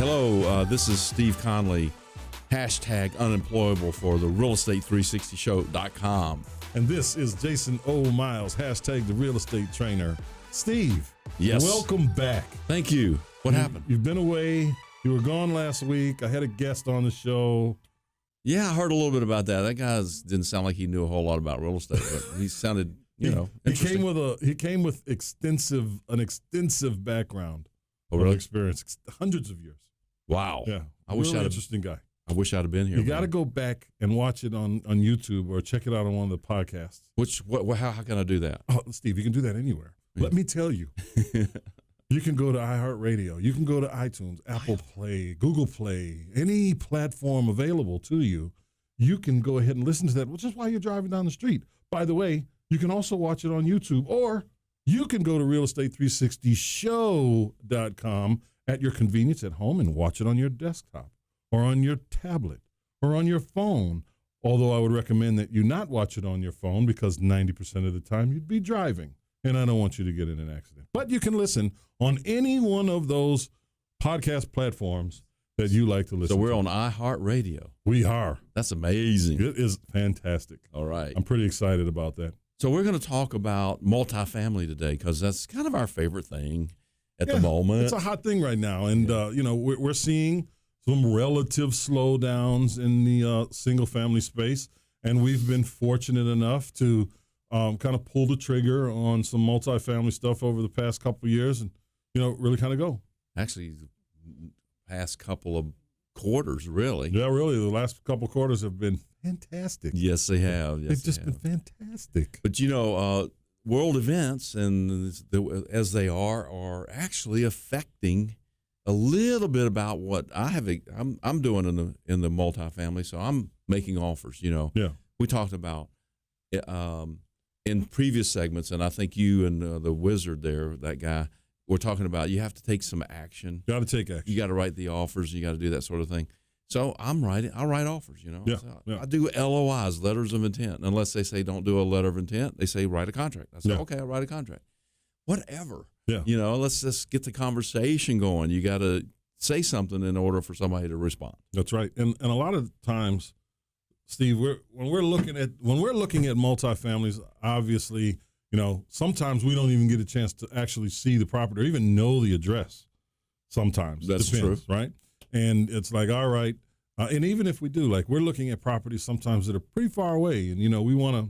Hello, this is Steve Conley, hashtag unemployable for the realestate360show.com. And this is Jason O. Miles, hashtag the real estate trainer. Steve, yes. Welcome back. Thank you. What happened? You've been away. You were gone last week. I had a guest on the show. Yeah, I heard a little bit about that. That guy didn't sound like he knew a whole lot about real estate, but he sounded, interesting. He came with an extensive background. Oh, really? Experience, hundreds of years. Wow. Yeah. Interesting guy. I wish I'd have been here. You got to go back and watch it on YouTube or check it out on one of the podcasts. How can I do that? Oh, Steve, you can do that anywhere. Yeah. Let me tell you. You can go to iHeartRadio. You can go to iTunes, Apple Play, Google Play, any platform available to you. You can go ahead and listen to that just while you're driving down the street. By the way, you can also watch it on YouTube, or you can go to realestate360show.com at your convenience at home and watch it on your desktop or on your tablet or on your phone. Although I would recommend that you not watch it on your phone because 90% of the time you'd be driving, and I don't want you to get in an accident. But you can listen on any one of those podcast platforms that you like to listen to. So we're on iHeartRadio. We are. That's amazing. It is fantastic. All right. I'm pretty excited about that. So we're going to talk about multifamily today because that's kind of our favorite thing at the moment. It's a hot thing right now. And, we're seeing some relative slowdowns in the single-family space. And we've been fortunate enough to kind of pull the trigger on some multifamily stuff over the past couple of years and, really kind of go. Actually, past couple of quarters, really. Yeah, really. The last couple of quarters have been fantastic. Yes, they have. They've just been fantastic. But, world events, and as they are actually affecting a little bit about what I'm doing in the multifamily. So I'm making offers. Yeah. We talked about in previous segments, and I think you and the wizard there, that guy, we're talking about you have to take some action. Got to take action. You got to write the offers. You got to do that sort of thing. So I write offers, Yeah, So yeah. I do LOIs, letters of intent. Unless they say don't do a letter of intent, they say write a contract. I say, okay, I'll write a contract. Whatever. Yeah. Let's just get the conversation going. You got to say something in order for somebody to respond. That's right. And a lot of times, Steve, when we're looking at multifamilies, obviously, sometimes we don't even get a chance to actually see the property or even know the address. Sometimes that's depends, true, right? And it's like, all right, and even if we do, like, we're looking at properties sometimes that are pretty far away, and we want to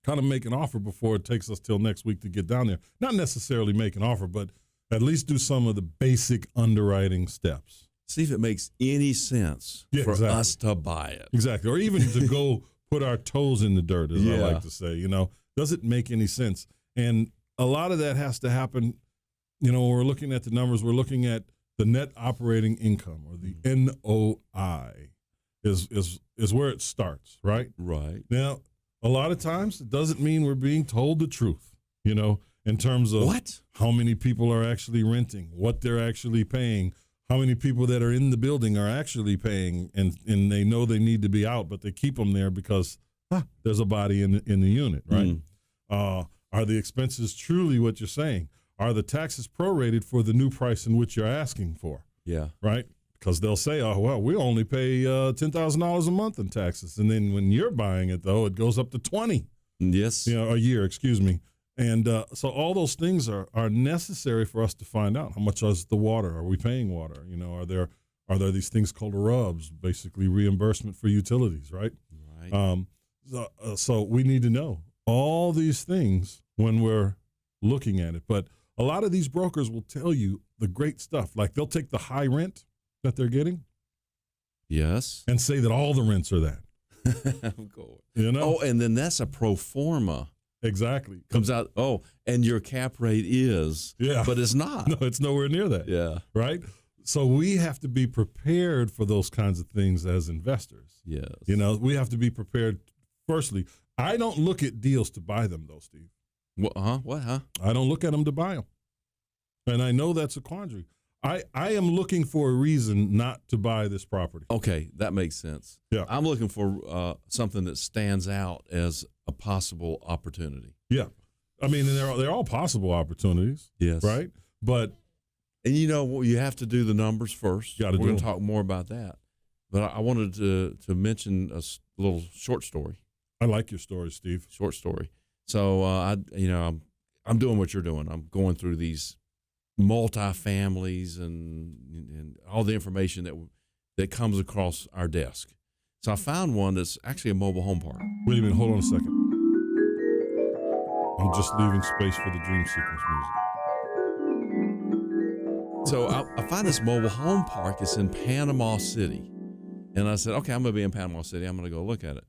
kind of make an offer before it takes us till next week to get down there. Not necessarily make an offer, but at least do some of the basic underwriting steps. See if it makes any sense for us to buy it. Exactly. Or even to go put our toes in the dirt, as I like to say. Does it make any sense? And a lot of that has to happen, when we're looking at the numbers, we're looking at the net operating income, or the NOI, is where it starts, right? Right. Now, a lot of times it doesn't mean we're being told the truth, in terms of how many people are actually renting, what they're actually paying, how many people that are in the building are actually paying, and they know they need to be out, but they keep them there because there's a body in the unit, right? Are the expenses truly what you're saying? Are the taxes prorated for the new price in which you're asking for? Yeah. Right? Because they'll say, we only pay $10,000 a month in taxes. And then when you're buying it, though, it goes up to $20,000. Yes. A year, excuse me. And so all those things are necessary for us to find out. How much is the water? Are we paying water? Are there these things called RUBS, basically reimbursement for utilities, right? Right. So we need to know all these things when we're looking at it. But a lot of these brokers will tell you the great stuff. Like, they'll take the high rent that they're getting. Yes. And say that all the rents are that. Of course. Oh, and then that's a pro forma. Exactly. Comes out, and your cap rate is. Yeah. But it's not. No, it's nowhere near that. Yeah. Right? So we have to be prepared for those kinds of things as investors. Yes. We have to be prepared. Firstly, I don't look at deals to buy them, though, Steve. What? I don't look at them to buy them. And I know that's a quandary. I am looking for a reason not to buy this property. Okay, that makes sense. Yeah. I'm looking for something that stands out as a possible opportunity. Yeah. I mean, they're all possible opportunities. Yes. Right? But And you have to do the numbers first. We're going to talk more about that. But I wanted to mention a little short story. I like your story, Steve. Short story. So I'm doing what you're doing. I'm going through these multifamilies and all the information that comes across our desk. So I found one that's actually a mobile home park. Wait a minute, hold on a second. I'm just leaving space for the dream sequence music. So I find this mobile home park. It's in Panama City. And I said, okay, I'm going to be in Panama City. I'm going to go look at it.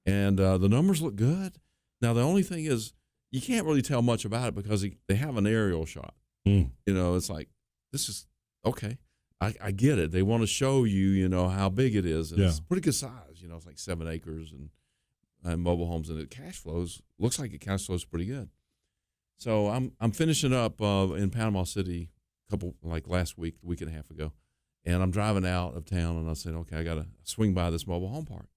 And the numbers look good. Now, the only thing is you can't really tell much about it because they have an aerial shot. It's like, this is, okay, I get it. They want to show you, how big it is. And It's pretty good size. It's like 7 acres and mobile homes. And it looks like it cash flows pretty good. So I'm finishing up in Panama City last week, a week and a half ago. And I'm driving out of town, and I said, okay, I got to swing by this mobile home park.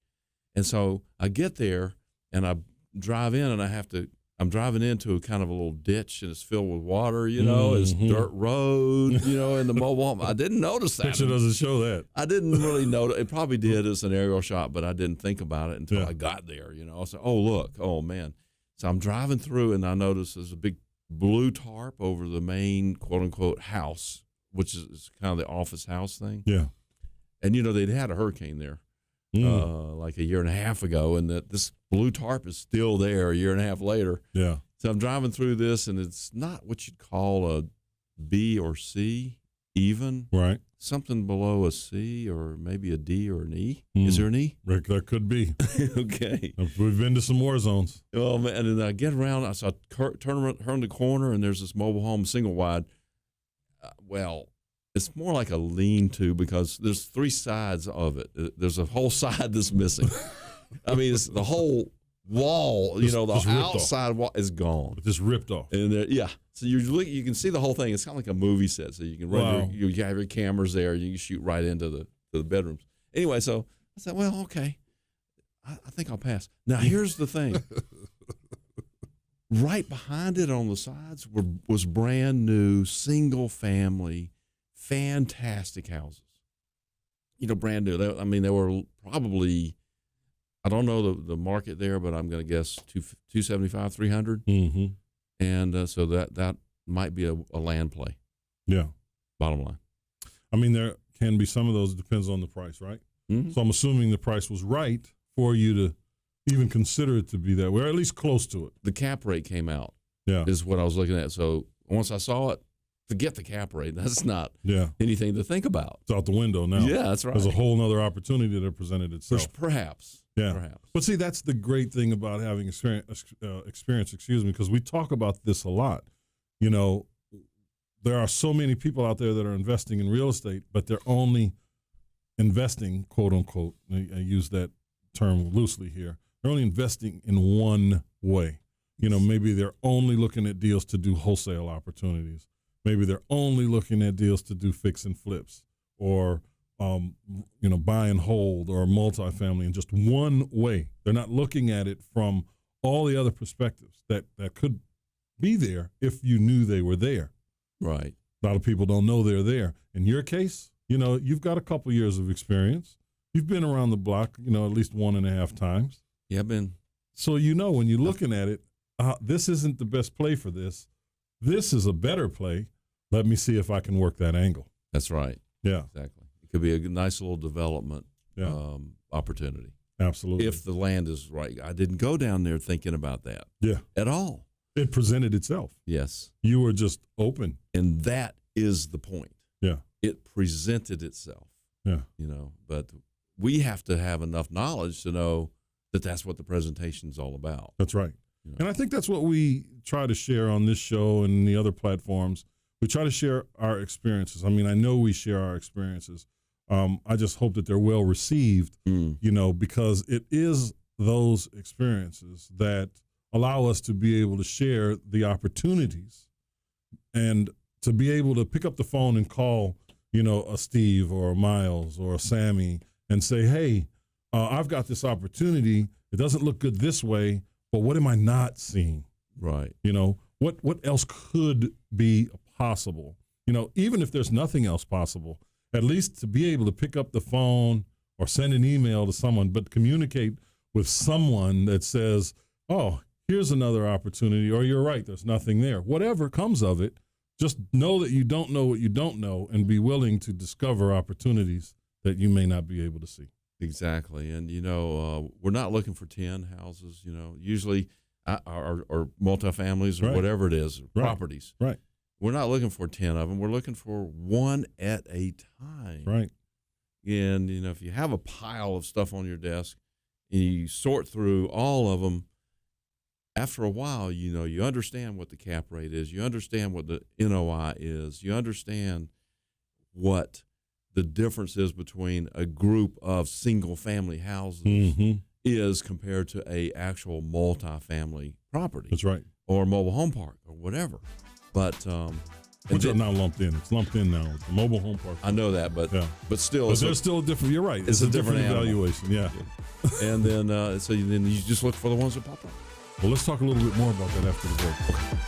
And so I get there, and I drive in, and I'm driving into kind of a little ditch, and it's filled with water, it's dirt road, in the mobile home. I didn't notice that. Picture doesn't show that. I didn't really notice. It probably did. It's an aerial shot, but I didn't think about it until I got there, I said, oh, look, oh, man. So I'm driving through, and I notice there's a big blue tarp over the main, quote-unquote, house, which is kind of the office house thing. Yeah. And, they'd had a hurricane there like a year and a half ago, and that this blue tarp is still there a year and a half later. Yeah. So I'm driving through this, and it's not what you'd call a B or C even. Right. Something below a C or maybe a D or an E. Is there an E? There could be. Okay. We've been to some war zones. Oh, man. And then I get around, so I turn the corner, and there's this mobile home, single wide. It's more like a lean-to because there's 3 sides of it. There's a whole side that's missing. I mean, it's the whole wall, the outside wall is gone. It's just ripped off. And so you can see the whole thing. It's kind of like a movie set. So you can run you have your cameras there. You can shoot right into the bedrooms. Anyway, so I said, well, okay, I think I'll pass. Now, here's the thing. Right behind it on the sides was brand new, single family, fantastic houses. Brand new. They were probably, I don't know the market there, but I'm going to guess 275, 300. Mm-hmm. And so that might be a land play. Yeah. Bottom line. There can be some of those. It depends on the price, right? Mm-hmm. So I'm assuming the price was right for you to even consider it to be that way, or at least close to it. The cap rate came out. Yeah. Is what I was looking at. So once I saw it, forget the cap rate. That's not anything to think about. It's out the window now. Yeah, that's right. There's a whole other opportunity that presented itself. Perhaps. Yeah. Perhaps. But see, that's the great thing about having experience, because we talk about this a lot. There are so many people out there that are investing in real estate, but they're only investing, quote unquote, I use that term loosely here, they're only investing in one way. Maybe they're only looking at deals to do wholesale opportunities. Maybe they're only looking at deals to do fix and flips or, buy and hold or multifamily in just one way. They're not looking at it from all the other perspectives that could be there if you knew they were there. Right. A lot of people don't know they're there. In your case, you've got a couple years of experience. You've been around the block, at least 1.5 times. Yeah, I've been. So, when you're looking at it, this isn't the best play for this. This is a better play. Let me see if I can work that angle. That's right. Yeah. Exactly. It could be a nice little development opportunity. Absolutely. If the land is right. I didn't go down there thinking about that. Yeah. At all. It presented itself. Yes. You were just open. And that is the point. Yeah. It presented itself. Yeah. But we have to have enough knowledge to know that that's what the presentation is all about. That's right. And I think that's what we try to share on this show and the other platforms. We try to share our experiences. I know we share our experiences. I just hope that they're well received, because it is those experiences that allow us to be able to share the opportunities and to be able to pick up the phone and call, a Steve or a Miles or a Sammy and say, hey, I've got this opportunity. It doesn't look good this way, but what am I not seeing? Right. What else could be possible? even if there's nothing else possible, at least to be able to pick up the phone or send an email to someone, but communicate with someone that says, oh, here's another opportunity, or you're right, there's nothing there. Whatever comes of it, just know that you don't know what you don't know and be willing to discover opportunities that you may not be able to see. Exactly. And, we're not looking for 10 houses, usually or multifamilies or whatever it is, properties. Right. We're not looking for 10 of them. We're looking for one at a time. Right. And, if you have a pile of stuff on your desk and you sort through all of them, after a while, you understand what the cap rate is. You understand what the NOI is. You understand what the difference is between a group of single-family houses is compared to a actual multifamily property. That's right. Or a mobile home park or whatever. But which are now lumped in. It's lumped in now. It's a mobile home park. I know that, but still, there's still a different. You're right. It's a different evaluation. Yeah. And then then you just look for the ones that pop up. Well, let's talk a little bit more about that after the break. Okay.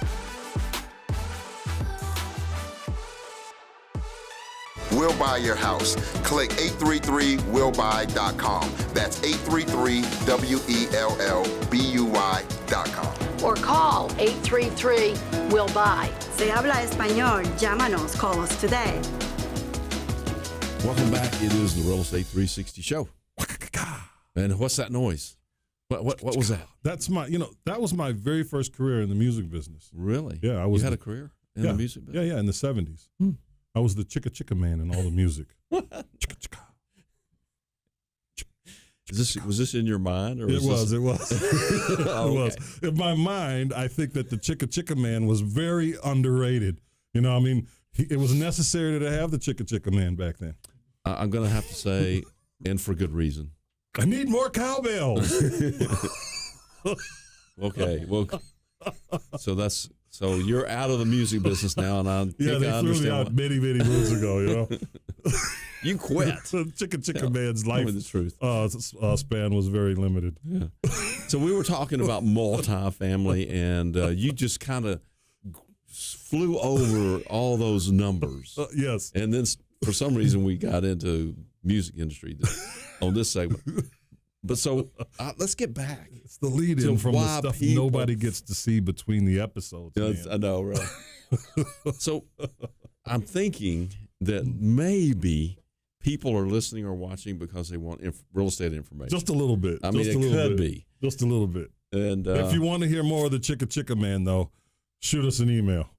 We'll buy your house. Click 833willbuy.com. That's 833WELLBUY.com. Or call 833-WILL-BUY. Se habla español. Llámanos. Call us today. Welcome back. It is the Real Estate 360 Show. And what's that noise? What was that? That's that was my very first career in the music business. Really? Yeah, You had a career in the music business? Yeah, in the 70s. I was the Chicka Chicka Man in all the music. Chicka Chicka. Was this in your mind? Or It was. Oh, It was. In my mind, I think that the Chicka Chicka Man was very underrated. It was necessary to have the Chicka Chicka Man back then. I'm going to have to say, and for good reason. I need more cowbells. Okay, well, so you're out of the music business now, and I think they I threw me understand. out many moons ago. You quit. Chicka Chicka Man's life. Tell me the truth. Span was very limited. Yeah. So we were talking about multifamily, and you just kind of flew over all those numbers. Yes. And then for some reason we got into music industry on this segment. But so let's get back. It's the lead-in from the stuff nobody gets to see between the episodes. I know, right? So I'm thinking that maybe people are listening or watching because they want real estate information. Just a little bit. I mean, it could be. Just a little bit. And if you want to hear more of the Chicka Chicka Man, though, shoot us an email.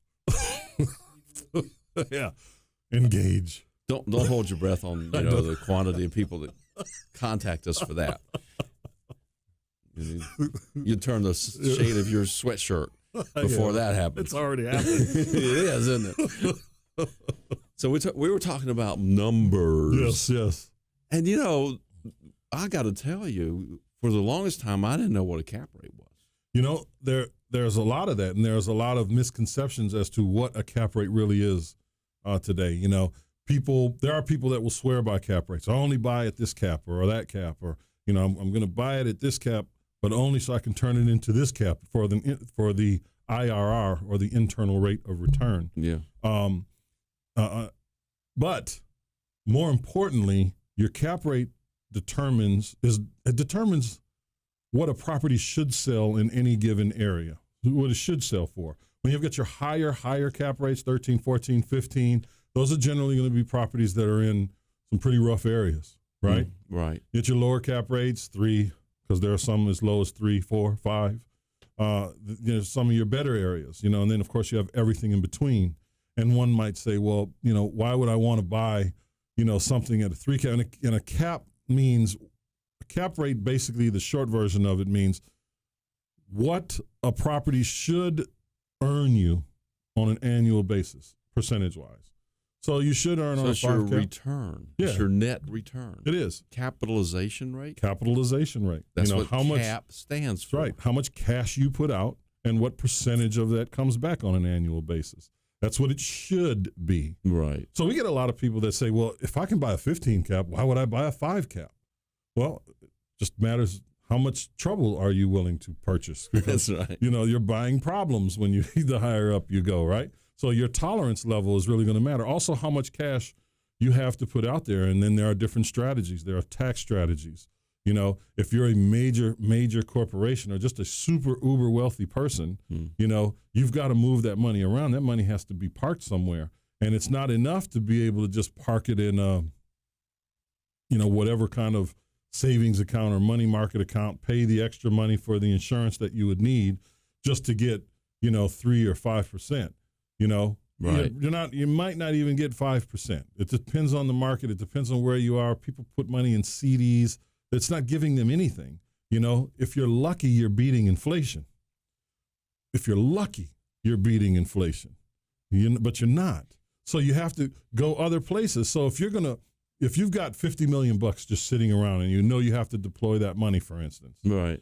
Yeah. Engage. Don't hold your breath on the quantity of people that contact us for that. You turn the shade of your sweatshirt before that happens. It's already happened. It is, isn't it? So we were talking about numbers. Yes. And I got to tell you, for the longest time, I didn't know what a cap rate was. There's a lot of that, and there's a lot of misconceptions as to what a cap rate really is today. There are people that will swear by cap rates. I only buy at this cap or that cap, or I'm going to buy it at this cap, but only so I can turn it into this cap for the IRR, or the internal rate of return. Yeah. But more importantly, your cap rate determines what a property should sell in any given area, what it should sell for. When you've got your higher cap rates, 13, 14, 15, those are generally going to be properties that are in some pretty rough areas, right? Right. You get your lower cap rates, 3, because there are some as low as 3, 4, 5. Some of your better areas, and then of course you have everything in between. And one might say, well, why would I want to buy, something at a 3 cap? And a cap means, a cap rate, basically the short version of it means what a property should earn you on an annual basis, percentage-wise. So you should earn on a 5 cap. So it's your return. Yeah. It's your net return. It is. Capitalization rate? Capitalization rate. That's what cap stands for. Right. How much cash you put out and what percentage of that comes back on an annual basis. That's what it should be. Right. So we get a lot of people that say, well, if I can buy a 15 cap, why would I buy a 5 cap? Well, it just matters how much trouble are you willing to purchase. Because, That's right. you're buying problems when the higher up you go, right? So your tolerance level is really going to matter. Also, how much cash you have to put out there. And then there are different strategies. There are tax strategies. You know, if you're a major corporation or just a super uber wealthy person, you know, you've got to move that money around. That money has to be parked somewhere. And it's not enough to be able to just park it in you know, whatever kind of savings account or money market account, pay the extra money for the insurance that you would need just to get, you know, 3 or 5%, you know. Right. You might not even get 5%. It depends on the market. It depends on where you are. People put money in CDs. It's not giving them anything. You know, if you're lucky, you're beating inflation. If you're lucky, you're beating inflation. But you're not. So you have to go other places. So if you've got $50 million just sitting around and you know you have to deploy that money, for instance. Right.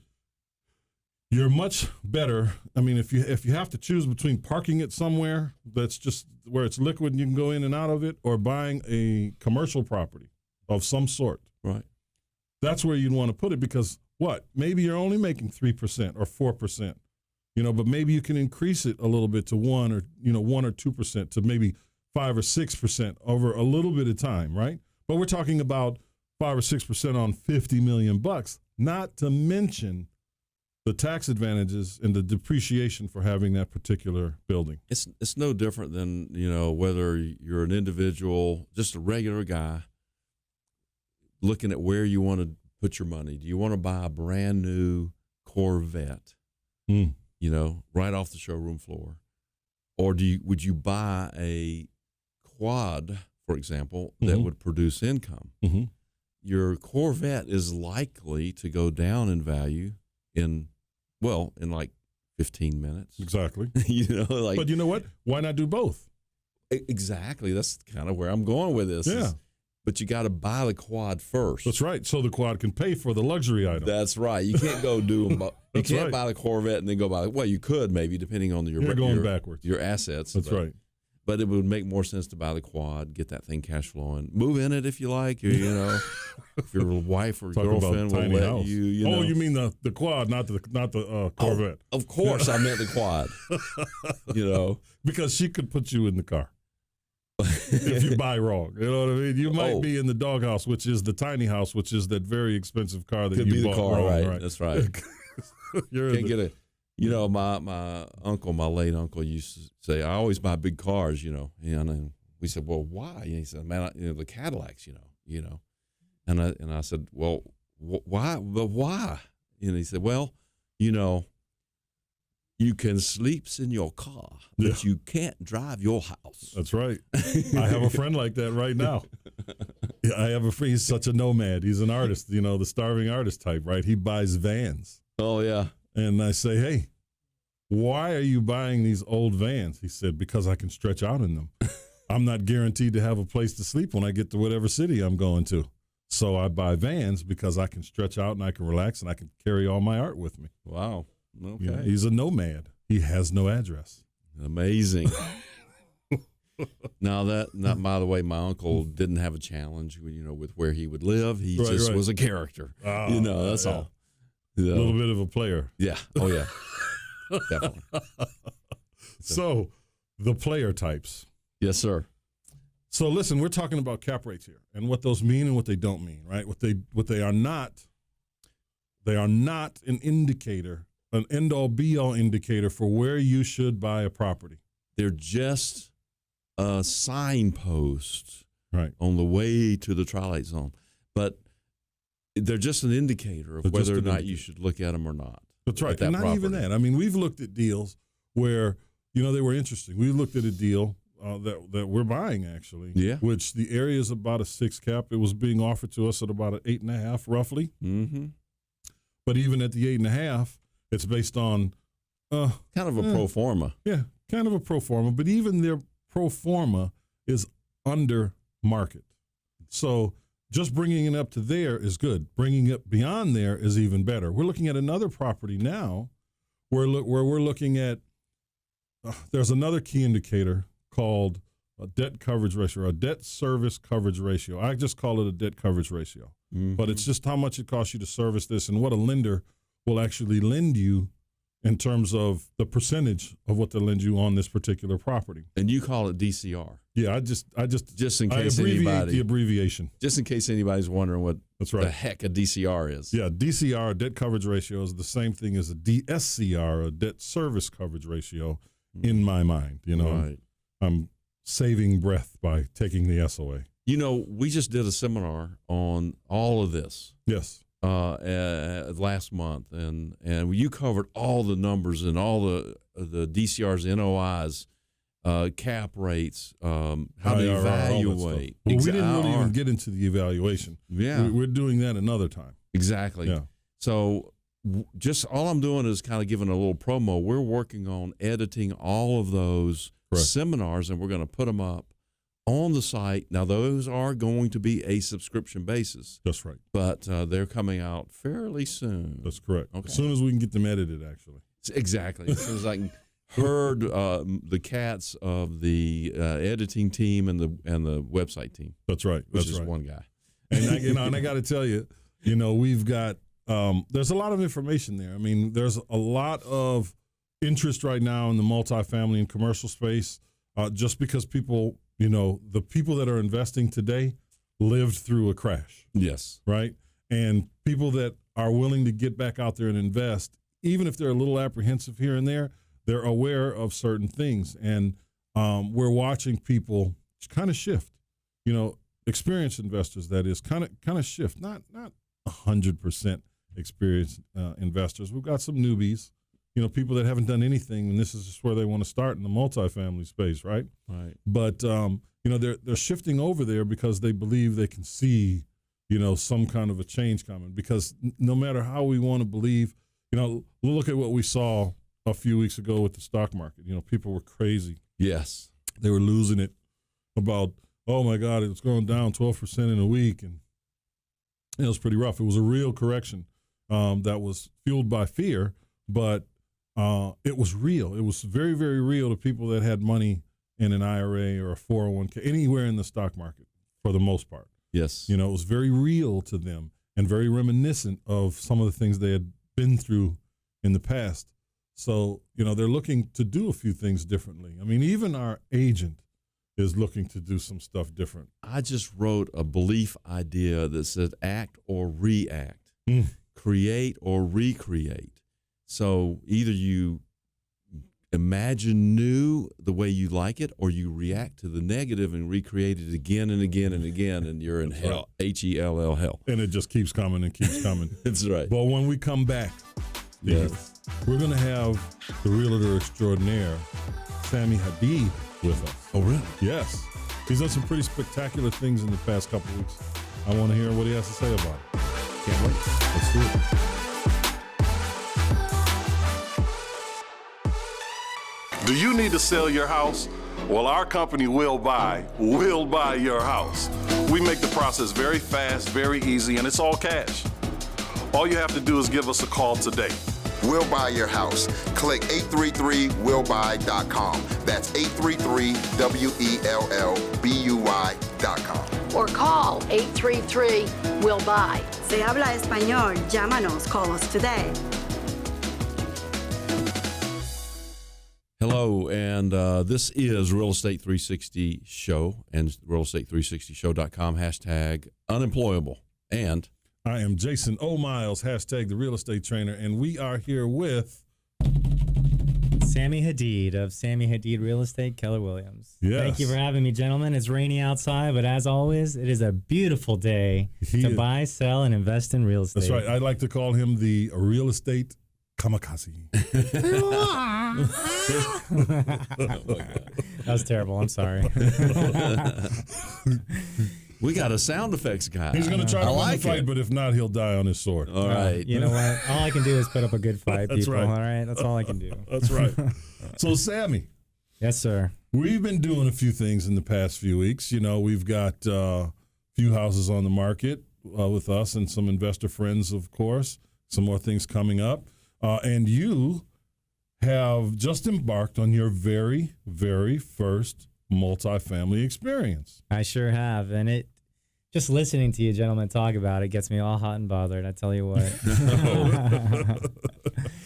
You're much better. I mean, if you have to choose between parking it somewhere that's just where it's liquid and you can go in and out of it, or buying a commercial property of some sort. Right. That's where you'd want to put it, because maybe you're only making 3% or 4%, you know, but maybe you can increase it a little bit to 1 or 2% to maybe 5 or 6% over a little bit of time, right? But we're talking about 5 or 6% on $50 million, not to mention the tax advantages and the depreciation for having that particular building. It's no different than, you know, whether you're an individual, just a regular guy, looking at where you want to put your money. Do you want to buy a brand new Corvette, you know, right off the showroom floor? Or would you buy a quad, for example, that would produce income? Your Corvette is likely to go down in value in like 15 minutes. Exactly. You know, like, but you know what? Why not do both? Exactly. That's kind of where I'm going with this. Yeah. But you got to buy the quad first. That's right. So the quad can pay for the luxury item. That's right. You can't go do them. You can't buy the Corvette and then go buy. Well, you could maybe, depending on going backwards. Your assets. That's right. But it would make more sense to buy the quad, get that thing cash flowing, move in it if you like. You know, if your wife or girlfriend will let house. You know. Oh, you mean the quad, not the Corvette? Oh, of course, I meant the quad. You know, because she could put you in the car. If you buy wrong, you know what I mean. You might be in the doghouse, which is the tiny house, which is that very expensive car that could you be bought the car, wrong, right? That's right. Can't get it. You know, my late uncle used to say, "I always buy big cars," you know. And we said, "Well, why?" And he said, "Man, the Cadillacs, you know." And I said, "Well, why? But why?" And he said, "Well, you know, you can sleep in your car, but you can't drive your house." That's right. I have a friend like that right now. I have a friend. He's such a nomad. He's an artist, you know, the starving artist type, right? He buys vans. Oh, yeah. And I say, "Hey, why are you buying these old vans?" He said, "Because I can stretch out in them. I'm not guaranteed to have a place to sleep when I get to whatever city I'm going to. So I buy vans because I can stretch out and I can relax and I can carry all my art with me." Wow. Okay. You know, he's a nomad. He has no address. Amazing. Now by the way, my uncle didn't have a challenge, you know, with where he would live. He just was a character. You know, that's all. A little bit of a player. Yeah. Oh, yeah. Definitely. So, the player types. Yes, sir. So, listen, we're talking about cap rates here and what those mean and what they don't mean, right? What they are not an indicator, an end-all, be-all indicator for where you should buy a property. They're just a signpost on the way to the Twilight Zone. But they're just an indicator of whether or not you should look at them or not. That's right. And not even that. I mean, we've looked at deals where, you know, they were interesting. We looked at a deal that we're buying, actually, which the area is about a 6 cap. It was being offered to us at about an 8.5, roughly. Mm-hmm. But even at the 8.5, it's based on kind of a pro forma. Yeah, kind of a pro forma. But even their pro forma is under market. So just bringing it up to there is good. Bringing it beyond there is even better. We're looking at another property now where we're looking at there's another key indicator called a debt coverage ratio, or a debt service coverage ratio. I just call it a debt coverage ratio. Mm-hmm. But it's just how much it costs you to service this and what a lender will actually lend you in terms of the percentage of what they lend you on this particular property. And you call it DCR. Yeah, I just in case abbreviate the abbreviation. Just in case anybody's wondering what the heck a DCR is. Yeah, DCR, debt coverage ratio, is the same thing as a DSCR, a debt service coverage ratio, in my mind. You know, Right. I'm saving breath by taking the S away. You know, we just did a seminar on all of this. Yes. Last month, and you covered all the numbers and all the DCRs, NOIs, cap rates, how to evaluate. Well, we didn't really even get into the evaluation. Yeah, we're doing that another time. Exactly. Yeah. So just all I'm doing is kind of giving a little promo. We're working on editing all of those seminars, and we're going to put them up on the site. Now, those are going to be a subscription basis. That's right. But they're coming out fairly soon. That's correct. Okay. As soon as we can get them edited, actually. Exactly. As soon as I can herd the cats of the editing team and the website team. That's right. Which is one guy. And I got to tell you, we've got there's a lot of information there. I mean, there's a lot of interest right now in the multifamily and commercial space, just because people. The people that are investing today lived through a crash. Yes. Right? And people that are willing to get back out there and invest, even if they're a little apprehensive here and there, they're aware of certain things. And we're watching people kind of shift. Experienced investors, that is, kind of shift. Not 100% experienced investors. We've got some newbies. People that haven't done anything, and this is just where they want to start in the multifamily space, right? Right. But they're shifting over there because they believe they can see, some kind of a change coming. Because no matter how we want to believe, look at what we saw a few weeks ago with the stock market. People were crazy. Yes. They were losing it about, oh my God, it's going down 12% in a week, and it was pretty rough. It was a real correction that was fueled by fear, but it was real. It was very, very real to people that had money in an IRA or a 401k, anywhere in the stock market for the most part. Yes. It was very real to them and very reminiscent of some of the things they had been through in the past. So, they're looking to do a few things differently. I mean, even our agent is looking to do some stuff different. I just wrote a belief idea that said act or react, create or recreate. So either you imagine new the way you like it, or you react to the negative and recreate it again and again and again, and you're in hell, Hell, hell. And it just keeps coming and keeps coming. That's right. But when we come back, yes, we're going to have the realtor extraordinaire, Sammy Hadid, with us. Oh, really? Yes. He's done some pretty spectacular things in the past couple of weeks. I want to hear what he has to say about it. Can't wait. Let's do it. Do you need to sell your house? Well, our company will buy your house. We make the process very fast, very easy, and it's all cash. All you have to do is give us a call today. We'll buy your house. Click 833willbuy.com. That's 833willbuy.com. Or call 833-WILL-BUY. Se habla español, llámanos, call us today. Hello, and this is Real Estate 360 Show and realestate360show.com, hashtag unemployable. And I am Jason O. Miles, hashtag the real estate trainer, and we are here with Sammy Hadid of Sammy Hadid Real Estate, Keller Williams. Yes. Thank you for having me, gentlemen. It's rainy outside, but as always, it is a beautiful day to buy, sell, and invest in real estate. That's right. I like to call him the real estate kamikaze. That was terrible. I'm sorry. we got a sound effects guy. He's going to try to win the fight, it. but if not, he'll die on his sword. All right. You know what? All I can do is put up a good fight, That's people. right. All right? That's all I can do. That's right. So, Sammy. Yes, sir. We've been doing a few things in the past few weeks. We've got a few houses on the market with us and some investor friends, of course. Some more things coming up. And you have just embarked on your very, very first multifamily experience. I sure have. And just listening to you gentlemen talk about it gets me all hot and bothered. I tell you what.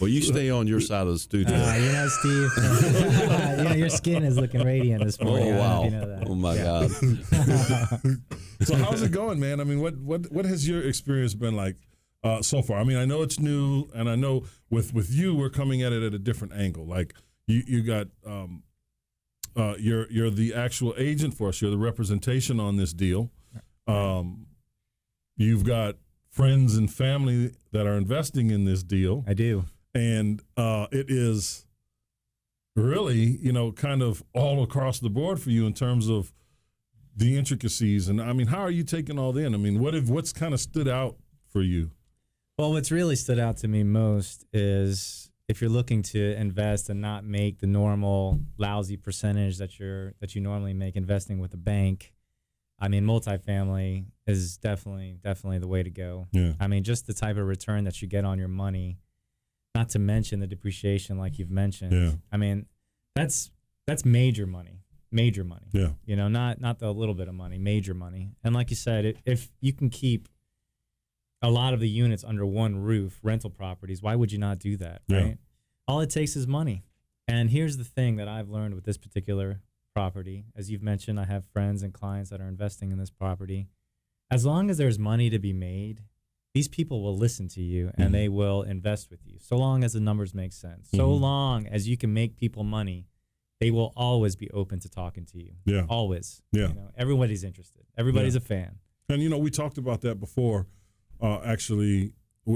Well, you stay on your side of the studio. Steve, your skin is looking radiant this morning. Oh, wow. You know that. Oh, my God. So how's it going, man? I mean, what has your experience been like so far? I mean, I know it's new, and I know with you, we're coming at it at a different angle. Like you got you're the actual agent for us. You're the representation on this deal. You've got friends and family that are investing in this deal. I do. And it is really, kind of all across the board for you in terms of the intricacies. And I mean, how are you taking all that in? I mean, what's kind of stood out for you? Well, what's really stood out to me most is if you're looking to invest and not make the normal lousy percentage that you normally make investing with a bank. I mean, multifamily is definitely the way to go. Yeah. I mean, just the type of return that you get on your money, not to mention the depreciation like you've mentioned. Yeah. I mean, that's major money. Yeah. Not the little bit of money, major money. And like you said, if you can keep a lot of the units under one roof, rental properties, why would you not do that, right? Yeah. All it takes is money. And here's the thing that I've learned with this particular property. As you've mentioned, I have friends and clients that are investing in this property. As long as there's money to be made, these people will listen to you and they will invest with you, so long as the numbers make sense. So long as you can make people money, they will always be open to talking to you. Yeah. Always. Yeah. Everybody's interested. Everybody's a fan. And, we talked about that before. Actually,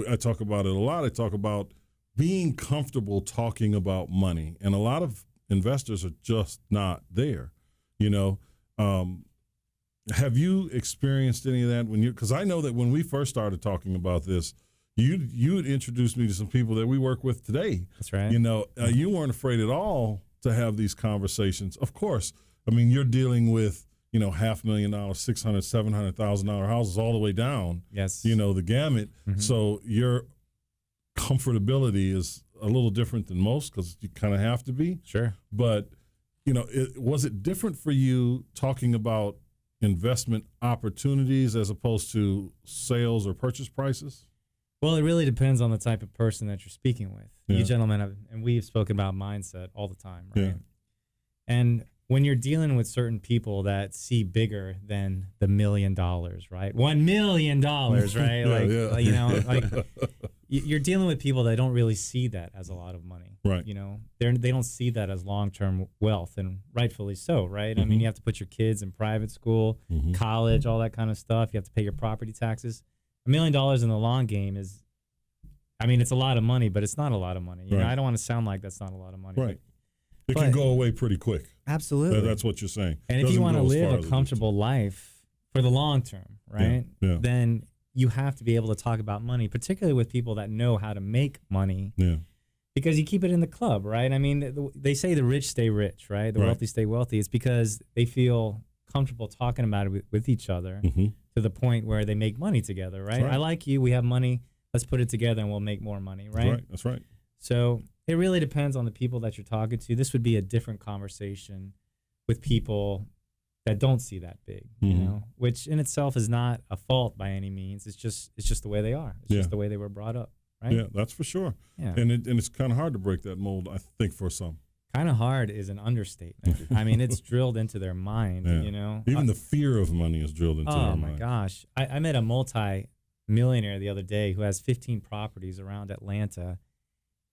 I talk about it a lot. I talk about being comfortable talking about money. And a lot of investors are just not there, Have you experienced any of that because I know that when we first started talking about this, you had introduced me to some people that we work with today. That's right. You weren't afraid at all to have these conversations. Of course, I mean, you're dealing with, $500,000, $600,000, $700,000 houses all the way down. Yes. The gamut. Mm-hmm. So your comfortability is a little different than most because you kind of have to be. Sure. But, was it different for you talking about investment opportunities as opposed to sales or purchase prices? Well, it really depends on the type of person that you're speaking with. Yeah. You gentlemen and we've spoken about mindset all the time, right? Yeah. And when you're dealing with certain people that see bigger than the $1 million, right? $1 million, right? You're dealing with people that don't really see that as a lot of money. Right. They don't see that as long-term wealth, and rightfully so, right? I mean, you have to put your kids in private school, college, all that kind of stuff. You have to pay your property taxes. $1 million in the long game is, it's a lot of money, but it's not a lot of money. You know, I don't want to sound like that's not a lot of money. Right. It can go away pretty quick. Absolutely. That's what you're saying. And if you want to live a comfortable life for the long term, right, then you have to be able to talk about money, particularly with people that know how to make money. Yeah. Because you keep it in the club, right? I mean, they say the rich stay rich, right? The wealthy stay wealthy. It's because they feel comfortable talking about it with each other to the point where they make money together, right? I like you. We have money. Let's put it together and we'll make more money, right? That's right. So it really depends on the people that you're talking to. This would be a different conversation with people that don't see that big, which in itself is not a fault by any means. It's just the way they are. It's just the way they were brought up, right? Yeah, that's for sure. Yeah. And it's kind of hard to break that mold, I think, for some. Kind of hard is an understatement. I mean, it's drilled into their mind, Even the fear of money is drilled into their mind. Oh, my gosh. I met a multi-millionaire the other day who has 15 properties around Atlanta,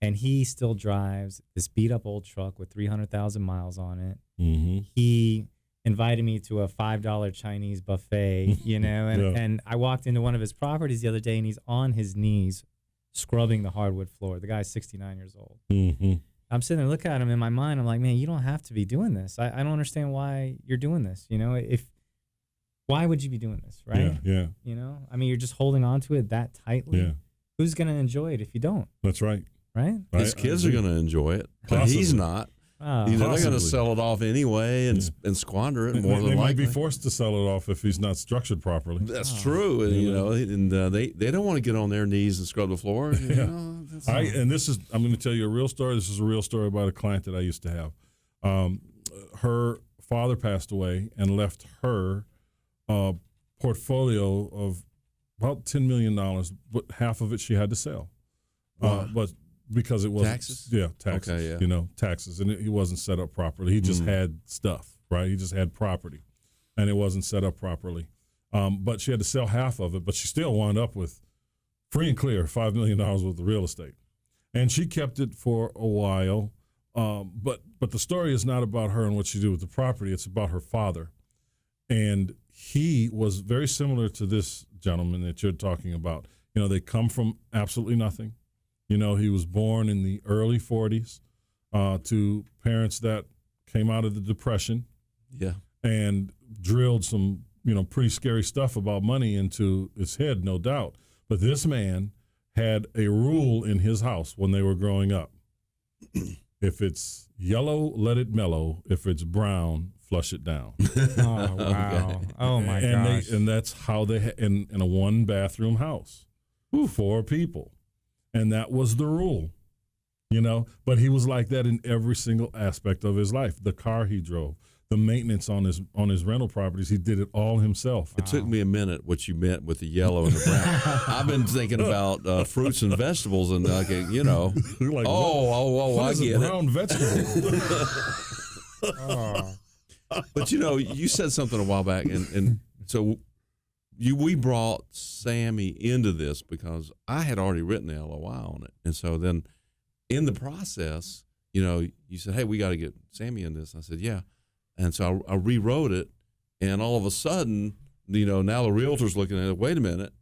and he still drives this beat-up old truck with 300,000 miles on it. He invited me to a $5 Chinese buffet, and I walked into one of his properties the other day, and he's on his knees scrubbing the hardwood floor. The guy's 69 years old. I'm sitting there looking at him in my mind. I'm like, man, you don't have to be doing this. I don't understand why you're doing this. Why would you be doing this, right? Yeah. I mean, you're just holding on to it that tightly. Yeah. Who's going to enjoy it if you don't? That's right. Right? His kids are going to enjoy it, but he's not. They're going to sell it off anyway and squander it. More than they might likely be forced to sell it off if he's not structured properly. That's true, and they don't want to get on their knees and scrub the floor. And this is, I'm going to tell you a real story. This is a real story about a client that I used to have. Her father passed away and left her a portfolio of about $10 million, but half of it she had to sell. Wow. But because it wasn't Taxes? Yeah, taxes. Okay, yeah. You know, taxes, and he wasn't set up properly. He just had stuff, right? He just had property, and it wasn't set up properly. But she had to sell half of it, but she still wound up with free and clear $5 million worth of real estate, and she kept it for a while. But the story is not about her and what she did with the property. It's about her father, and he was very similar to this gentleman that you're talking about. You know, they come from absolutely nothing. You know, he was born in the early 40s to parents that came out of the Depression. Yeah. And drilled some, you know, pretty scary stuff about money into his head, no doubt. But this man had a rule in his house when they were growing up. If it's yellow, let it mellow. If it's brown, flush it down. Oh, wow. Okay. Oh, my gosh. And that's how they, in a one-bathroom house, 4 people. And that was the rule, you know. But he was like that in every single aspect of his life. The car he drove, the maintenance on his rental properties, he did it all himself. It took me a minute what you meant with the yellow and the brown. I've been thinking about fruits and vegetables, and you know, Like, I is get a brown vegetable? But you know, you said something a while back, and so we brought Sammy into this because I had already written the LOI on it, and so then in the process, you know, you said, "Hey, we got to get Sammy in this." I said, "Yeah," and so I rewrote it, and all of a sudden, you know, now the realtor's looking at it. Wait a minute,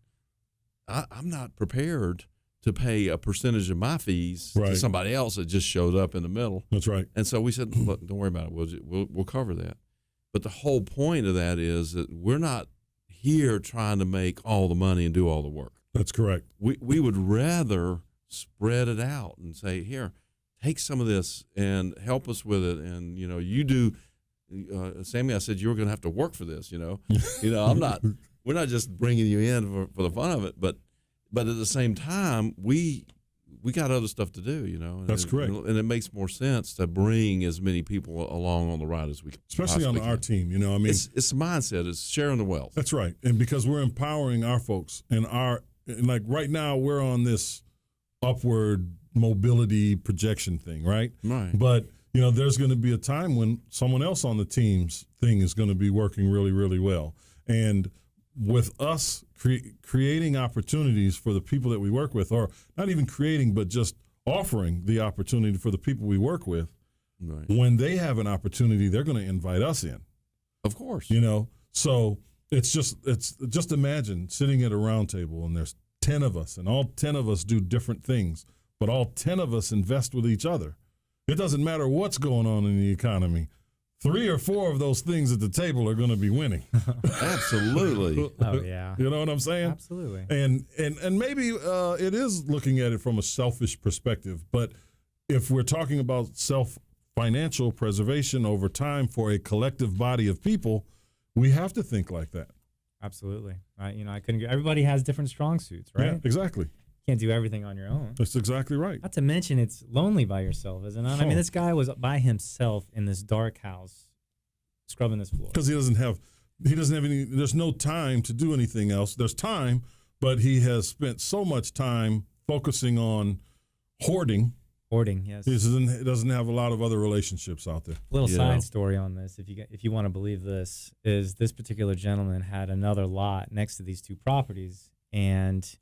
I'm not prepared to pay a percentage of my fees to somebody else that just showed up in the middle. That's right. And so we said, "Look, don't worry about it. We'll cover that." But the whole point of that is that we're not here trying to make all the money and do all the work. That's correct. We would rather spread it out and say, "Here, take some of this and help us with it." And you know, you do, Sammy. I said you were going to have to work for this. You know, we're not just bringing you in for the fun of it, but at the same time, we got other stuff to do. You know, that's correct. And it makes more sense to bring as many people along on the ride as we can, especially on our team. You know, I mean, it's the mindset. It's sharing the wealth. That's right, and because we're empowering our folks, and like right now we're on this upward mobility projection thing, right? Right. But you know, there's going to be a time when someone else on the team's thing is going to be working really, really well, and with us creating opportunities for the people that we work with, or not even creating, but just offering the opportunity for the people we work with. Right. When they have an opportunity, they're going to invite us in. Of course. You know, so it's just imagine sitting at a round table and there's 10 of us, and all 10 of us do different things, but all 10 of us invest with each other. It doesn't matter what's going on in the economy. 3 or 4 of those things at the table are going to be winning. Absolutely. Oh, yeah. You know what I'm saying? Absolutely. And maybe it is looking at it from a selfish perspective, but if we're talking about financial preservation over time for a collective body of people, we have to think like that. Absolutely. I couldn't. Everybody has different strong suits, right? Yeah, exactly. Can't do everything on your own. That's exactly right. Not to mention, it's lonely by yourself, isn't it? I mean, this guy was by himself in this dark house, scrubbing this floor. Because he doesn't have any. There's no time to do anything else. There's time, but he has spent so much time focusing on hoarding. Hoarding, yes. He doesn't have a lot of other relationships out there. Little side story on this, if you want to believe this, is this particular gentleman had another lot next to these 2 properties, and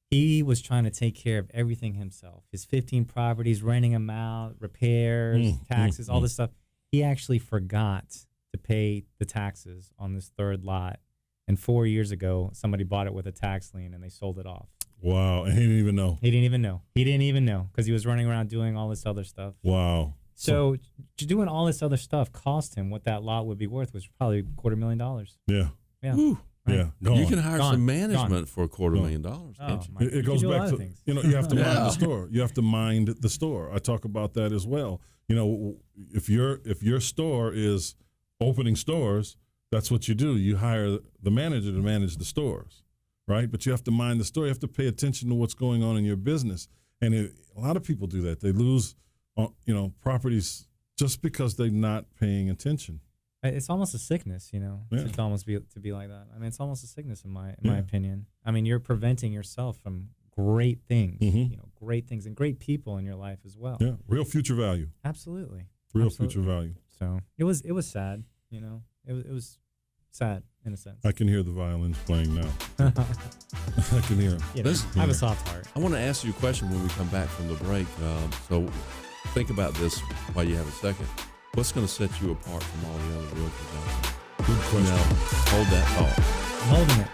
he was trying to take care of everything himself. His 15 properties, renting them out, repairs, taxes, all this stuff. He actually forgot to pay the taxes on this 3rd lot. And 4 years ago, somebody bought it with a tax lien, and they sold it off. Wow, and he didn't even know. He didn't even know because he was running around doing all this other stuff. Wow. So doing all this other stuff cost him what that lot would be worth, which was probably $250,000. Yeah. Yeah. Woo. Right. Yeah. You can hire some management for $250,000, can't you? It goes back to, you have to mind the store. You have to mind the store. I talk about that as well. You know, if your store is opening stores, that's what you do. You hire the manager to manage the stores, right? But you have to mind the store. You have to pay attention to what's going on in your business. And a lot of people do that. They lose, properties just because they're not paying attention. It's almost a sickness, to almost be like that. I mean, it's almost a sickness in my opinion. I mean, you're preventing yourself from great things, great things and great people in your life as well. Yeah, real future value. Absolutely. Real Absolutely. future value. So it was sad, you know. It was sad in a sense. I can hear the violins playing now. I can hear them. You know, I have a soft heart. I want to ask you a question when we come back from the break. So think about this while you have a second. What's going to set you apart from all the other realtors out there? Good question. Now, hold that thought. I'm holding it.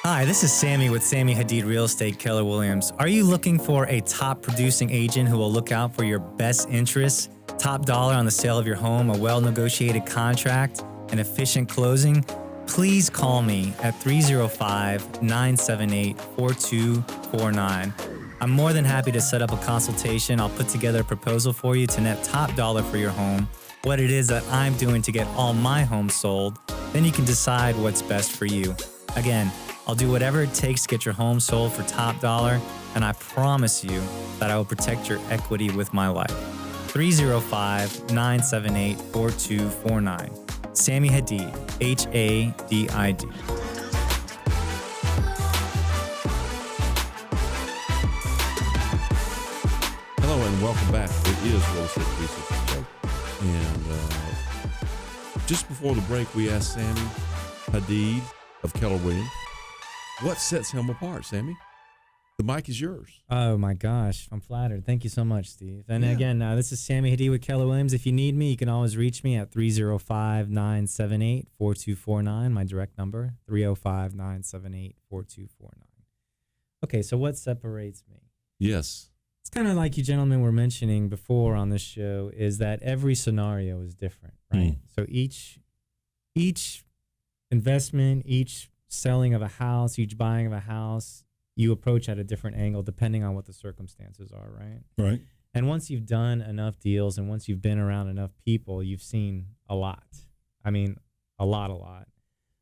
Hi, this is Sammy with Sammy Hadid Real Estate, Keller Williams. Are you looking for a top producing agent who will look out for your best interests, top dollar on the sale of your home, a well-negotiated contract, an efficient closing? Please call me at 305-978-4249. I'm more than happy to set up a consultation. I'll put together a proposal for you to net top dollar for your home, what it is that I'm doing to get all my homes sold. Then you can decide what's best for you. Again, I'll do whatever it takes to get your home sold for top dollar, and I promise you that I will protect your equity with my life. 305-978-4249. Sammy Hadid, Hadid. Hello and welcome back. It is Real Estate 360 Show. And just before the break, we asked Sammy Hadid of Keller Williams, what sets him apart, Sammy? The mic is yours. Oh my gosh, I'm flattered. Thank you so much, Steve. And Yeah. again, this is Sammy Hadid with Keller Williams. If you need me, you can always reach me at 305-978-4249, my direct number, 305-978-4249. Okay, so what separates me? Yes. It's kind of like you gentlemen were mentioning before on this show, is that every scenario is different, right? So each investment, each selling of a house, each buying of a house, you approach at a different angle depending on what the circumstances are, right? Right. And once you've done enough deals and once you've been around enough people, you've seen a lot. I mean, a lot.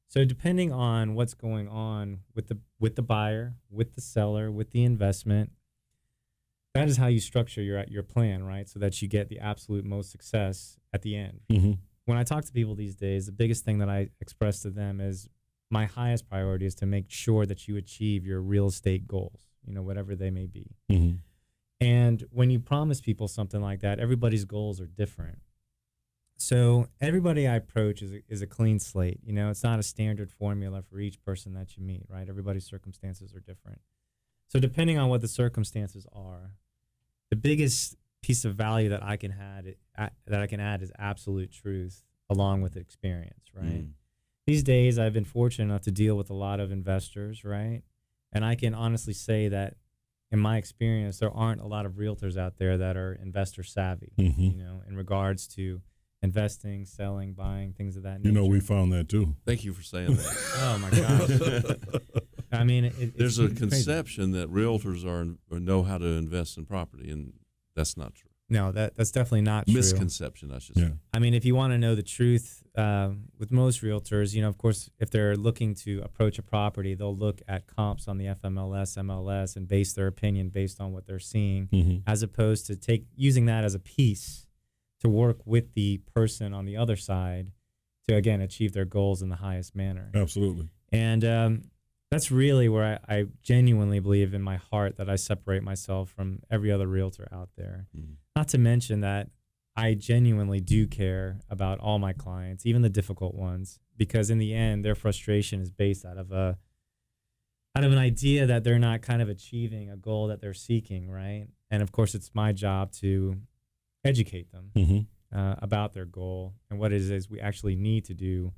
So depending on what's going on with the buyer, with the seller, with the investment, that is how you structure your plan, right? So that you get the absolute most success at the end. Mm-hmm. When I talk to people these days, the biggest thing that I express to them is my highest priority is to make sure that you achieve your real estate goals, you know, whatever they may be. Mm-hmm. And when you promise people something like that, everybody's goals are different. So everybody I approach is a clean slate. You know, it's not a standard formula for each person that you meet, right? Everybody's circumstances are different. So depending on what the circumstances are, the biggest piece of value that I can add is absolute truth along with experience, right? These days, I've been fortunate enough to deal with a lot of investors, right? And I can honestly say that in my experience, there aren't a lot of realtors out there that are investor savvy, you know, in regards to investing, selling, buying, things of that nature. You know, we found that too. Thank you for saying that. Oh my gosh! I mean, There's a it's crazy. conception that realtors know how to invest in property, and that's not true. No, that's definitely not true. Misconception, I should say. I mean, if you want to know the truth, with most realtors, you know, of course, if they're looking to approach a property, they'll look at comps on the FMLS, MLS, and base their opinion based on what they're seeing, as opposed to using that as a piece to work with the person on the other side to, again, achieve their goals in the highest manner. Absolutely. And that's really where I genuinely believe in my heart that I separate myself from every other realtor out there. Not to mention that I genuinely do care about all my clients, even the difficult ones, because in the end, their frustration is based out of an idea that they're not kind of achieving a goal that they're seeking, right? And of course, it's my job to educate them about their goal and what it is we actually need to do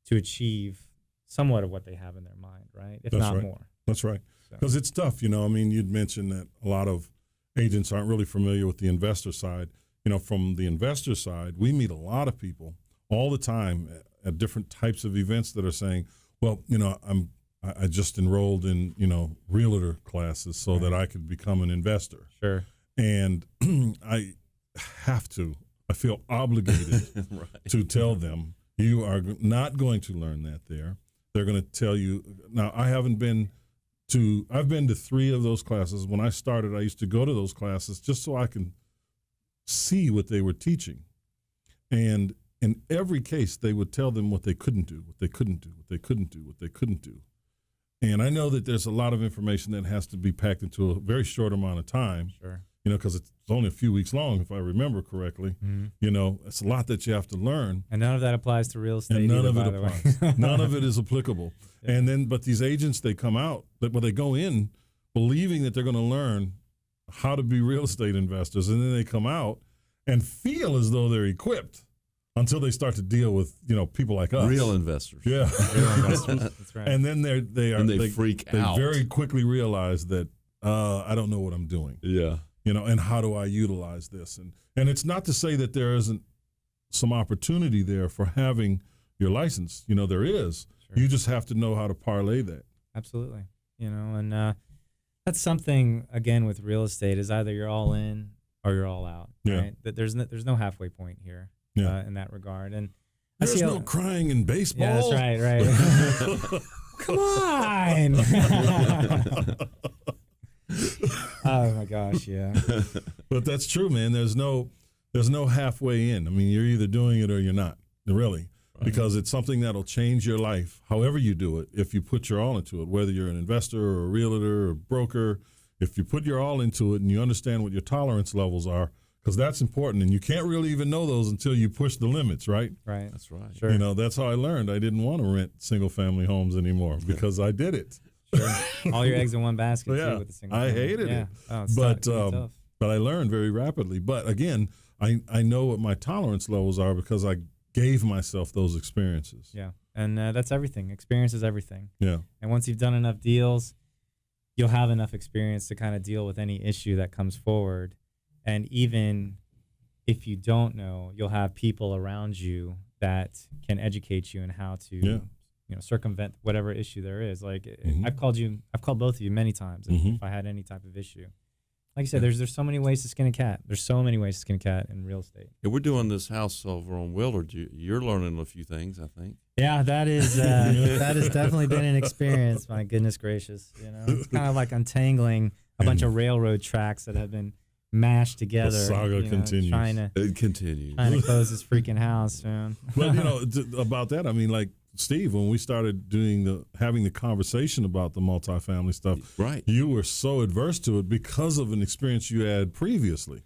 to achieve somewhat of what they have in their mind, right? If not more. That's right. Because it's tough, you know. I mean, you'd mentioned that a lot of agents aren't really familiar with the investor side. You know, from the investor side, we meet a lot of people all the time at different types of events that are saying, well, you know, I just enrolled in, you know, realtor classes so that I could become an investor. Sure. And I feel obligated to tell them, you are not going to learn that there. They're going to tell you. Now, I've been to 3 of those classes. When I started, I used to go to those classes just so I can see what they were teaching. And in every case, they would tell them what they couldn't do, what they couldn't do, what they couldn't do, what they couldn't do. And I know that there's a lot of information that has to be packed into a very short amount of time. Sure. You know, because it's only a few weeks long, if I remember correctly. Mm-hmm. You know, it's a lot that you have to learn. And none of that applies to real estate. And none either, of by it the applies. way. None of it is applicable. Yeah. And then, but these agents, they come out, they go in believing that they're going to learn how to be real estate investors, and then they come out and feel as though they're equipped until they start to deal with, you know, people like us. Real investors. Yeah. Real investors. That's right. And then they freak out. They very quickly realize that I don't know what I'm doing. Yeah. You know, and how do I utilize this? And it's not to say that there isn't some opportunity there for having your license. You know, there is. Sure. You just have to know how to parlay that. Absolutely. You know, and that's something, again, with real estate is either you're all in or you're all out. Yeah. Right? That there's no halfway point here. Yeah. In that regard. And there's no crying in baseball. Yeah, that's right. Come on. Oh my gosh, yeah. But that's true, man. There's no halfway in. I mean, you're either doing it or you're not, really. Right. Because it's something that'll change your life, however you do it, if you put your all into it, whether you're an investor or a realtor or a broker. If you put your all into it and you understand what your tolerance levels are, because that's important, and you can't really even know those until you push the limits, right? Right. That's right. Sure. You know, that's how I learned I didn't want to rent single-family homes anymore because I did it. Sure. All your eggs in one basket, yeah, too, with the single I family. hated it. Oh, it's but tough. But I learned very rapidly. But again, I know what my tolerance levels are because I gave myself those experiences. Yeah, and that's everything. Experience is everything. Yeah. And once you've done enough deals, you'll have enough experience to kind of deal with any issue that comes forward. And even if you don't know, you'll have people around you that can educate you in how to, circumvent whatever issue there is. Like I've called both of you many times if I had any type of issue. Like you said, there's so many ways to skin a cat. There's so many ways to skin a cat in real estate. Yeah, we're doing this house over on Willard. You're learning a few things, I think. Yeah, that is that has definitely been an experience. My goodness gracious, it's kind of like untangling a bunch of railroad tracks that have been mashed together. The saga continues. It continues. Trying to close this freaking house, man. But about that, I mean, like Steve, when we started having the conversation about the multifamily stuff, right? You were so adverse to it because of an experience you had previously.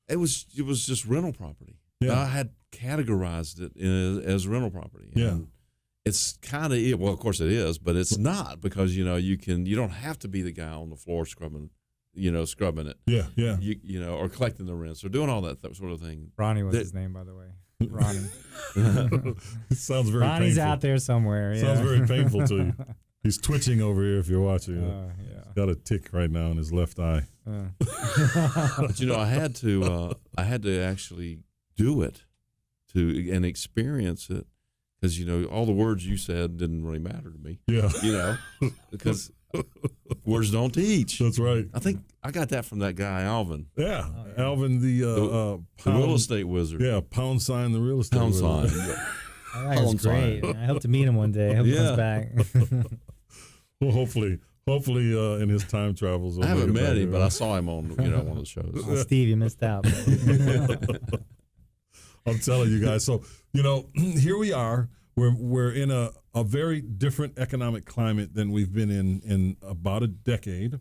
It was just rental property. Yeah. I had categorized it as rental property. Yeah. And it's kind of well, of course it is, but it's not because you don't have to be the guy on the floor scrubbing it. Yeah, yeah. Or collecting the rents or doing all that sort of thing. Ronnie was his name, by the way. Ronnie. It sounds very Ronnie's painful. out there somewhere. Yeah. Sounds very painful to you. He's twitching over here if you're watching. Yeah. He's got a tick right now in his left eye. But I had to actually do it and experience it because all the words you said didn't really matter to me. Yeah. Because words don't teach. That's right. I think I got that from that guy Alvin. Yeah, Alvin the real estate wizard. Yeah, pound sign the real estate wizard. That was great. I hope to meet him one day. I hope he comes back. Well, hopefully in his time travels. I haven't met him, but I saw him on one of the shows. Oh, Steve, you missed out. I'm telling you guys. So here we are. We're in a very different economic climate than we've been in about a decade.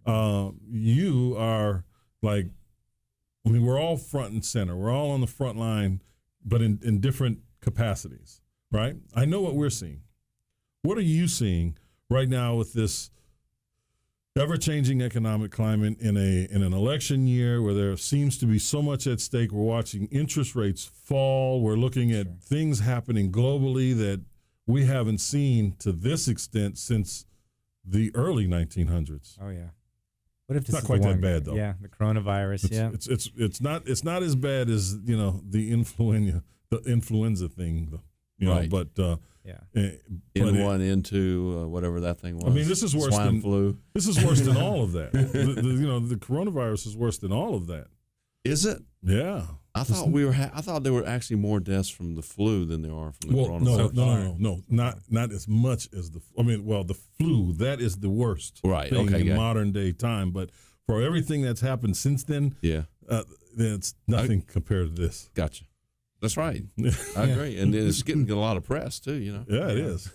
You are we're all front and center. We're all on the front line, but in different capacities, right? I know what we're seeing. What are you seeing right now with this ever-changing economic climate in an election year where there seems to be so much at stake? We're watching interest rates fall. We're looking at things happening globally that we haven't seen to this extent since the early 1900s. Oh yeah. What if this it's not is quite that bad though? Yeah, the coronavirus. It's not as bad as the influenza thing. Right. But N1, whatever that thing was. I mean, this is worse Swine than flu. This is worse than all of that. The coronavirus is worse than all of that. Is it? Yeah. I thought there were actually more deaths from the flu than there are from the coronavirus. No, not as much as the flu. That is the worst thing in modern day time. But for everything that's happened since then, it's nothing compared to this. Gotcha. That's right. I agree, and it's getting a lot of press too. Yeah, it is.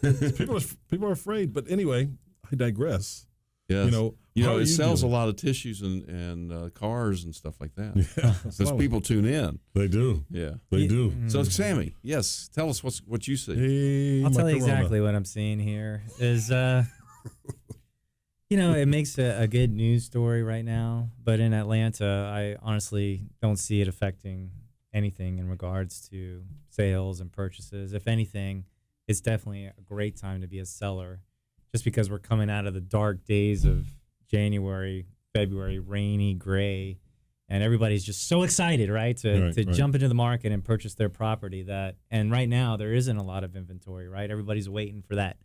People are afraid, but anyway, I digress. Yes. How are it sells doing? a lot of tissues and cars and stuff like that. Yeah, Because people tune in. They do. Yeah. They do. So, Sammy, yes, tell us what you see. Hey, I'll tell you Macarona. exactly what I'm seeing here is, it makes a good news story right now. But in Atlanta, I honestly don't see it affecting anything in regards to sales and purchases. If anything, it's definitely a great time to be a seller just because we're coming out of the dark days of January, February, rainy, gray, and everybody's just so excited, right, to jump into the market and purchase their property. And right now there isn't a lot of inventory, right? Everybody's waiting for that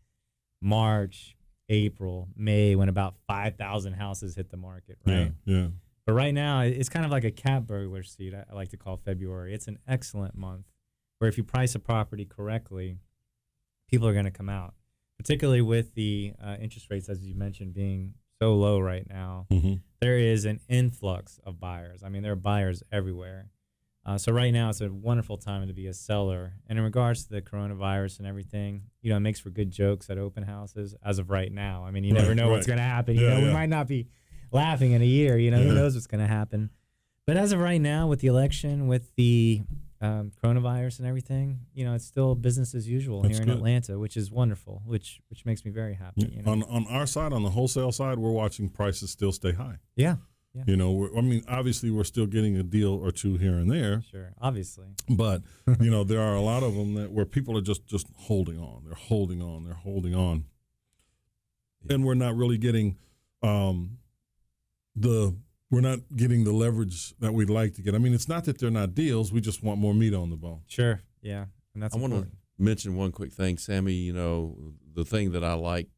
March, April, May, when about 5,000 houses hit the market, right? Yeah. But right now it's kind of like a cat burglar seat. I like to call February. It's an excellent month where if you price a property correctly, people are going to come out, particularly with the interest rates, as you mentioned, being so low right now. Mm-hmm. There is an influx of buyers. I mean, there are buyers everywhere. So right now it's a wonderful time to be a seller. And in regards to the coronavirus and everything, it makes for good jokes at open houses as of right now. I mean, you never know what's going to happen. We might not be laughing in a year. Who knows what's going to happen. But as of right now, with the election, with the coronavirus and everything, it's still business as usual here in Atlanta, which is wonderful, which makes me very happy. On our side, on the wholesale side, we're watching prices still stay high. Yeah. Obviously, we're still getting a deal or two here and there. Sure, obviously. But, there are a lot of them where people are just holding on. They're holding on. They're holding on. And we're not really getting we're not getting the leverage that we'd like to get. I mean, it's not that they're not deals. We just want more meat on the bone. Sure, yeah. And that's important. I want to mention one quick thing, Sammy. The thing that I like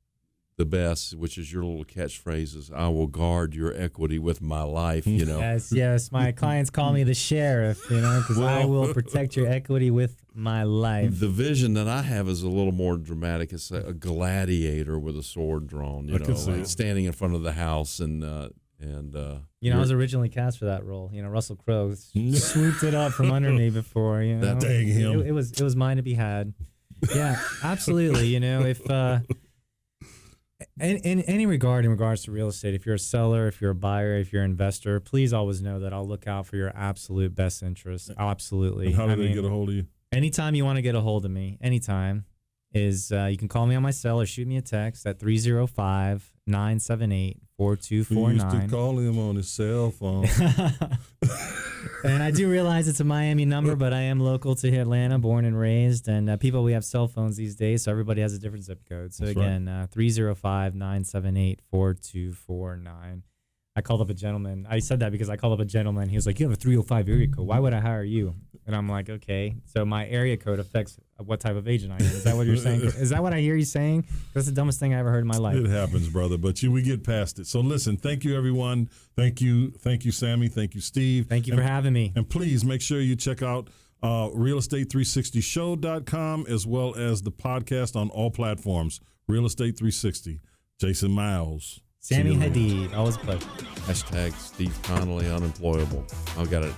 the best, which is your little catchphrase, is "I will guard your equity with my life." Yes. My clients call me the sheriff. Because I will protect your equity with my life. The vision that I have is a little more dramatic. It's a gladiator with a sword drawn. Like standing in front of the house and. I was originally cast for that role. Russell Crowe swooped it up from under me before. That dang him. It was mine to be had. Yeah, absolutely. If in any regard, in regards to real estate, if you're a seller, if you're a buyer, if you're an investor, please always know that I'll look out for your absolute best interest. Absolutely. And how do they get a hold of you? Anytime you want to get a hold of me, anytime, is you can call me on my cell or shoot me a text at 305-978-4249. He used to call him on his cell phone. And I do realize it's a Miami number, but I am local to Atlanta, born and raised. And we have cell phones these days, so everybody has a different zip code. So again, 305-978-4249. I called up a gentleman. I said that because I called up a gentleman. He was like, "You have a 305 area code. Why would I hire you?" And I'm like, "Okay, so my area code affects what type of agent I am." Is that what you're saying? Is that what I hear you saying? That's the dumbest thing I ever heard in my life. It happens, brother, but we get past it. So listen, thank you, everyone. Thank you, Sammy. Thank you, Steve. Thank you for having me. And please make sure you check out realestate360show.com as well as the podcast on all platforms. Real Estate 360. Jason Miles. Sammy Hadid. Always a pleasure. # Steve Connolly unemployable. I've got it.